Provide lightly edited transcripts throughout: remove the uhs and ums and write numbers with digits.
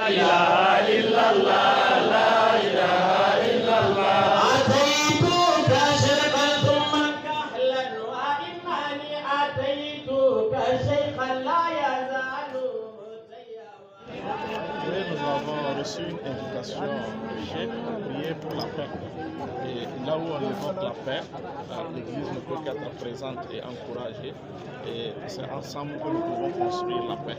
ilaha illallah, la ilaha illallah. أتيتك شيخا ثم كهلا وإنني أتيتك شيخا لا يزال Nous avons reçu une invitation de Cheikh à prier pour la paix. Et là où on évoque la paix, l'Église ne peut qu'être présente et encouragée. Et c'est ensemble que nous pouvons construire la paix.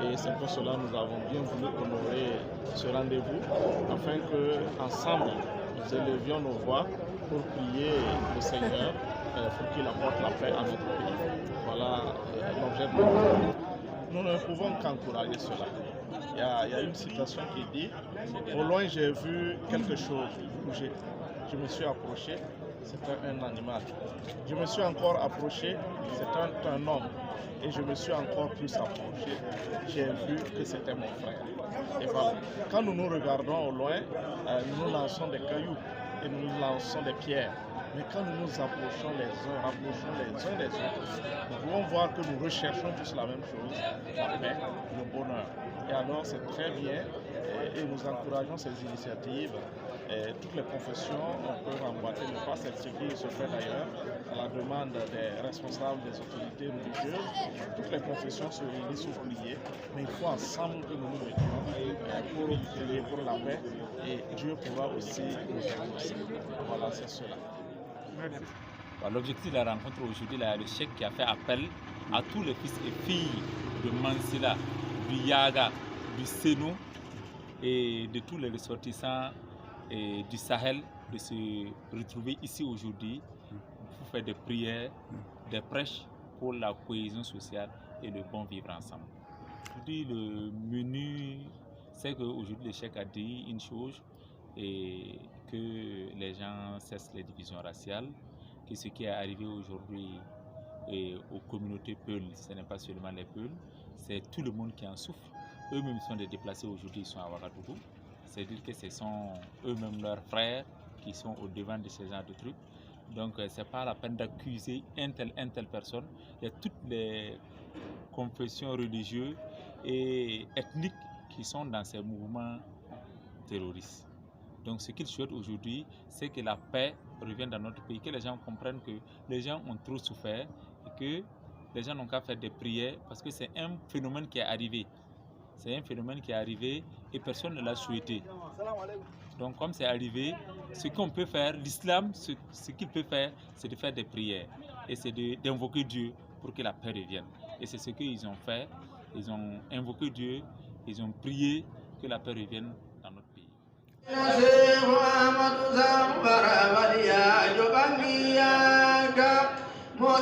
Et c'est pour cela que nous avons bien voulu honorer ce rendez-vous, afin que ensemble nous élevions nos voix pour prier le Seigneur pour qu'il apporte la paix à notre pays. Voilà l'objet de notre rendez-vous. Nous ne pouvons qu'encourager cela. Il y a une citation qui dit « Au loin, j'ai vu quelque chose bouger. Je me suis approché, c'était un animal. Je me suis encore approché, c'était un homme. Et je me suis encore plus approché, j'ai vu que c'était mon frère. » Et voilà. Quand nous nous regardons au loin, nous lançons des cailloux et nous lançons des pierres. Mais quand nous nous approchons les uns des autres, nous pouvons voir que nous recherchons tous la même chose, la paix, le bonheur. Et alors c'est très bien et nous encourageons ces initiatives. Et toutes les confessions peuvent emboîter le pas, c'est ce qui se fait d'ailleurs à la demande des responsables des autorités religieuses. Toutes les confessions se réunissent pour prier, mais il faut ensemble que nous nous mettions pour prier pour la paix et Dieu pourra aussi nous exaucer. Voilà, c'est cela. L'objectif de la rencontre aujourd'hui, le Cheikh qui a fait appel à tous les fils et filles de Mansilla, du Yaga, du Sénou et de tous les ressortissants du Sahel de se retrouver ici aujourd'hui pour faire des prières, des prêches pour la cohésion sociale et le bon vivre ensemble. Aujourd'hui, le menu, c'est qu'aujourd'hui le Cheikh a dit une chose, et que les gens cessent les divisions raciales, que ce qui est arrivé aujourd'hui aux communautés Peul, ce n'est pas seulement les Peul, c'est tout le monde qui en souffre. Eux-mêmes sont des déplacés aujourd'hui, ils sont à Ouagadougou. C'est-à-dire que ce sont eux-mêmes leurs frères qui sont au devant de ce genre de trucs. Donc ce n'est pas la peine d'accuser une telle personne. Il y a toutes les confessions religieuses et ethniques qui sont dans ces mouvements terroristes. Donc ce qu'ils souhaitent aujourd'hui, c'est que la paix revienne dans notre pays, que les gens comprennent que les gens ont trop souffert et que les gens n'ont qu'à faire des prières parce que c'est un phénomène qui est arrivé. C'est un phénomène qui est arrivé et personne ne l'a souhaité. Donc comme c'est arrivé, ce qu'on peut faire, l'islam, ce qu'il peut faire, c'est de faire des prières et c'est d'invoquer Dieu pour que la paix revienne. Et c'est ce qu'ils ont fait. Ils ont invoqué Dieu, ils ont prié que la paix revienne dans notre pays. Mo